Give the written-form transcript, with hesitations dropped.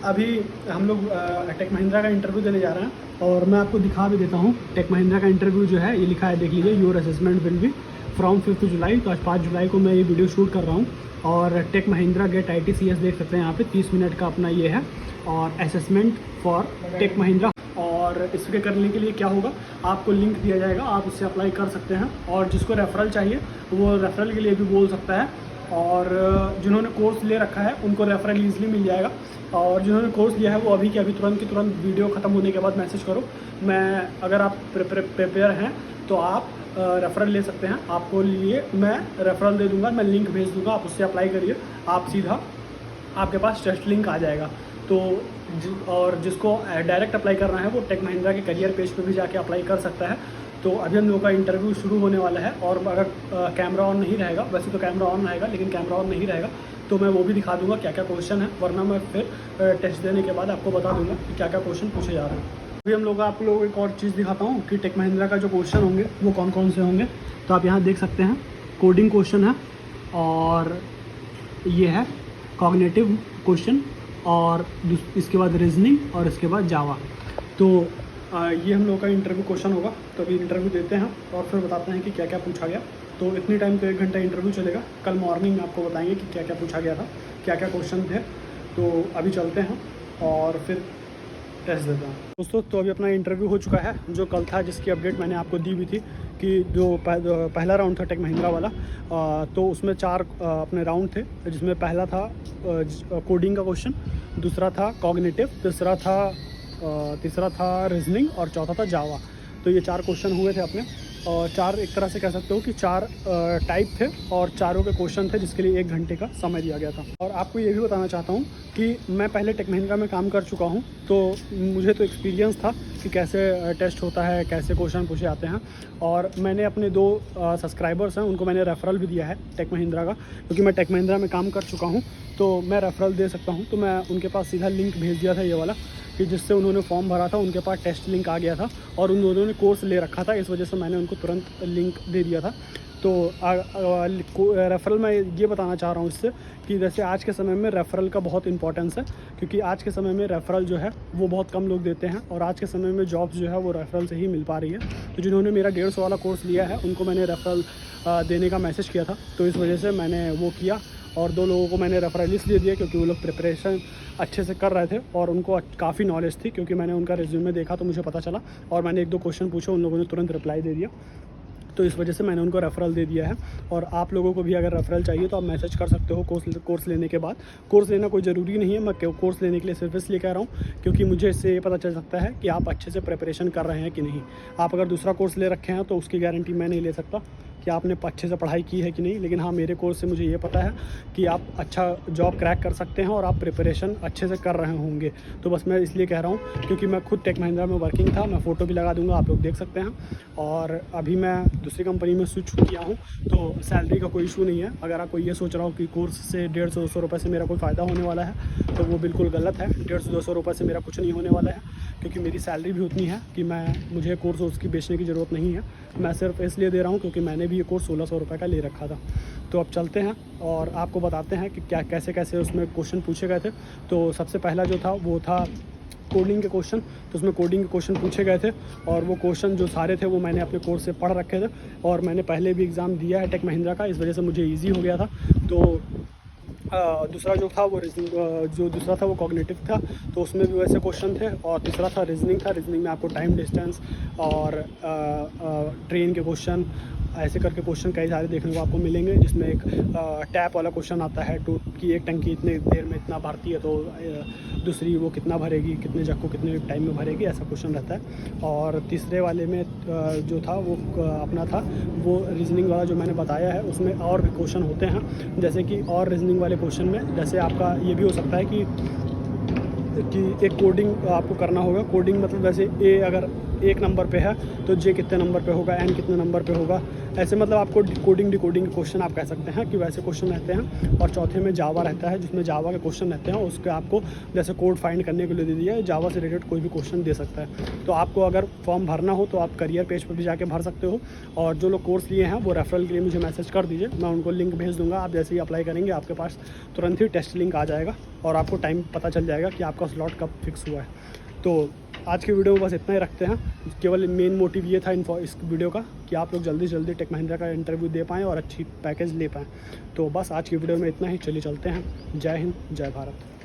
अभी हम लोग टेक महिंद्रा का इंटरव्यू देने जा रहे हैं और मैं आपको दिखा भी देता हूँ। टेक महिंद्रा का इंटरव्यू जो है ये लिखा है, देख लीजिए, your assessment will be from 5 जुलाई। तो आज 5 जुलाई को मैं ये वीडियो शूट कर रहा हूँ और टेक महिंद्रा गेट ITCS देख सकते हैं यहाँ पे 30 मिनट का अपना ये है और असेसमेंट फॉर टेक महिंद्रा। और इसके करने के लिए क्या होगा, आपको लिंक दिया जाएगा, आप उससे अप्लाई कर सकते हैं और जिसको रेफरल चाहिए वो रेफरल के लिए भी बोल सकता है। और जिन्होंने कोर्स ले रखा है उनको रेफरल ईजिली मिल जाएगा और जिन्होंने कोर्स लिया है वो अभी के अभी तुरंत की तुरंत वीडियो ख़त्म होने के बाद मैसेज करो। मैं अगर आप प्रिपेयर हैं तो आप रेफरल ले सकते हैं, आपको लिए मैं रेफरल दे दूंगा, मैं लिंक भेज दूंगा, आप उससे अप्लाई करिए, आप सीधा आपके पास टेस्ट लिंक आ जाएगा। तो और जिसको डायरेक्ट अप्लाई करना है वो टेक महिंद्रा के करियर पेज पे भी जाके अप्लाई कर सकता है। तो अभी हम लोगों का इंटरव्यू शुरू होने वाला है और अगर कैमरा ऑन नहीं रहेगा, वैसे तो कैमरा ऑन रहेगा लेकिन कैमरा ऑन नहीं रहेगा तो मैं वो भी दिखा दूंगा क्या क्या क्वेश्चन है, वरना मैं फिर टेस्ट देने के बाद आपको बता दूंगा कि क्या क्या क्वेश्चन पूछे जा रहे हैं। अभी हम लोग आप लोगों को एक और चीज़ दिखाता हूँ कि टेक महिंद्रा का जो क्वेश्चन होंगे वो कौन कौन से होंगे। तो आप यहाँ देख सकते हैं कोडिंग क्वेश्चन है और ये है कॉग्निटिव क्वेश्चन और इसके बाद रीजनिंग और इसके बाद जावा। तो ये हम लोग का इंटरव्यू क्वेश्चन होगा। तो अभी इंटरव्यू देते हैं और फिर बताते हैं कि क्या क्या पूछा गया। तो इतनी टाइम तो 1 घंटा इंटरव्यू चलेगा। कल मॉर्निंग में आपको बताएंगे कि क्या क्या पूछा गया था, क्या क्या क्वेश्चन थे। तो अभी चलते हैं और फिर टेस्ट देते हैं दोस्तों। तो अभी अपना इंटरव्यू हो चुका है जो कल था, जिसकी अपडेट मैंने आपको दी हुई थी कि जो पहला राउंड था टेक महिंद्रा वाला, तो उसमें 4 अपने राउंड थे, जिसमें पहला था कोडिंग का क्वेश्चन, दूसरा था कॉग्निटिव, तीसरा था रीजनिंग और चौथा था जावा। तो ये 4 क्वेश्चन हुए थे अपने और 4 एक तरह से कह सकते हो कि 4 टाइप थे और चारों के क्वेश्चन थे जिसके लिए 1 घंटे का समय दिया गया था। और आपको ये भी बताना चाहता हूँ कि मैं पहले टेक महिंद्रा में काम कर चुका हूँ, तो मुझे तो एक्सपीरियंस था कि कैसे टेस्ट होता है, कैसे क्वेश्चन पूछे जाते हैं। और मैंने अपने 2 सब्सक्राइबर्स हैं उनको मैंने रेफरल भी दिया है टेक महिंद्रा का, क्योंकि मैं टेक महिंद्रा में काम कर चुका हूँ तो मैं रेफरल दे सकता हूँ। तो मैं उनके पास सीधा लिंक भेज दिया था ये वाला, कि जिससे उन्होंने फॉर्म भरा था उनके पास टेस्ट लिंक आ गया था और उन दोनों ने कोर्स ले रखा था, इस वजह से मैंने उनको तुरंत लिंक दे दिया था। तो रेफ़रल मैं ये बताना चाह रहा हूँ इससे कि जैसे आज के समय में रेफ़रल का बहुत इंपॉर्टेंस है, क्योंकि आज के समय में रेफ़रल जो है वो बहुत कम लोग देते हैं और आज के समय में जॉब्स जो है वो रेफ़रल से ही मिल पा रही है। तो जिन्होंने मेरा 150 वाला कोर्स लिया है उनको मैंने रेफ़रल देने का मैसेज किया था, तो इस वजह से मैंने वो किया और 2 लोगों को मैंने रेफरल इसलिए दिया क्योंकि वो लोग प्रिपरेशन अच्छे से कर रहे थे और उनको काफ़ी नॉलेज थी, क्योंकि मैंने उनका रिज्यूमे देखा तो मुझे पता चला और मैंने 1-2 क्वेश्चन पूछे, उन लोगों ने तुरंत रिप्लाई दे दिया, तो इस वजह से मैंने उनको रेफरल दे दिया है। और आप लोगों को भी अगर रेफरल चाहिए तो आप मैसेज कर सकते हो कोर्स लेने के बाद। कोर्स लेना कोई ज़रूरी नहीं है, मैं कोर्स लेने के लिए सिर्फ इसलिए कह रहा हूँ क्योंकि मुझे इससे ये पता चल सकता है कि आप अच्छे से प्रिपरेशन कर रहे हैं कि नहीं। आप अगर दूसरा कोर्स ले रखे हैं तो उसकी गारंटी मैं नहीं ले सकता कि आपने अच्छे से पढ़ाई की है कि नहीं, लेकिन हाँ मेरे कोर्स से मुझे ये पता है कि आप अच्छा जॉब क्रैक कर सकते हैं और आप प्रिपरेशन अच्छे से कर रहे होंगे। तो बस मैं इसलिए कह रहा हूँ क्योंकि मैं खुद टेक महिंद्रा में वर्किंग था, मैं फ़ोटो भी लगा दूंगा, आप लोग देख सकते हैं। और अभी मैं दूसरी कंपनी में स्विच किया हूँ तो सैलरी का कोई इशू नहीं है। अगर आप कोई ये सोच रहा हो कि कोर्स से 150-200 रुपये से मेरा कोई फ़ायदा होने वाला है तो वो बिल्कुल गलत है। 150-200 रुपये से मेरा कुछ नहीं होने वाला है, क्योंकि मेरी सैलरी भी उतनी है कि मुझे कोर्स उसकी बेचने की ज़रूरत नहीं है। मैं सिर्फ इसलिए दे रहा हूँ क्योंकि मैंने भी ये कोर्स 1600 रुपये का ले रखा था। तो अब चलते हैं और आपको बताते हैं कि क्या कैसे कैसे उसमें क्वेश्चन पूछे गए थे। तो सबसे पहला जो था वो था कोडिंग के क्वेश्चन। तो उसमें कोडिंग के क्वेश्चन पूछे गए थे और वो क्वेश्चन जो सारे थे वो मैंने अपने कोर्स से पढ़ रखे थे और मैंने पहले भी एग्ज़ाम दिया है टेक महिंद्रा का, इस वजह से मुझे ईजी हो गया था। तो दूसरा जो था वो दूसरा था वो कॉग्निटिव था, तो उसमें भी वैसे क्वेश्चन थे। और तीसरा था रीजनिंग था, रीजनिंग में आपको टाइम, डिस्टेंस और ट्रेन के क्वेश्चन, ऐसे करके क्वेश्चन कई सारे देखने को आपको मिलेंगे, जिसमें एक टैप वाला क्वेश्चन आता है कि एक टंकी इतने देर में इतना भरती है तो दूसरी वो कितना भरेगी, कितने जग को कितने टाइम में भरेगी, ऐसा क्वेश्चन रहता है। और तीसरे वाले में जो था वो अपना था वो रीजनिंग वाला जो मैंने बताया है, उसमें और भी क्वेश्चन होते हैं। जैसे कि और रीजनिंग वाले क्वेश्चन में जैसे आपका ये भी हो सकता है कि एक कोडिंग आपको करना होगा। कोडिंग मतलब वैसे अगर 1 नंबर पे है तो जे कितने नंबर पे होगा, एन कितने नंबर पे होगा, ऐसे मतलब आपको कोडिंग डिकोडिंग क्वेश्चन आप कह सकते हैं कि वैसे क्वेश्चन रहते हैं। और चौथे में जावा रहता है, जिसमें जावा के क्वेश्चन रहते हैं, उसके आपको जैसे कोड फाइंड करने के लिए दे दिया है, जावा से रिलेटेड कोई भी क्वेश्चन दे सकता है। तो आपको अगर फॉर्म भरना हो तो आप करियर पेज पर भी जाके भर सकते हो, और जो लोग कोर्स लिए हैं वो रेफरल के लिए मुझे मैसेज कर दीजिए, मैं उनको लिंक भेज दूँगा। आप जैसे ही अप्लाई करेंगे आपके पास तुरंत ही टेस्ट लिंक आ जाएगा और आपको टाइम पता चल जाएगा कि आपका स्लॉट कब फिक्स हुआ है। तो आज की वीडियो में बस इतना ही रखते हैं। केवल मेन मोटिव ये था इस वीडियो का कि आप लोग जल्दी से जल्दी टेक महिंद्रा का इंटरव्यू दे पाएँ और अच्छी पैकेज ले पाएँ। तो बस आज की वीडियो में इतना ही, चलिए चलते हैं। जय हिंद, जय भारत।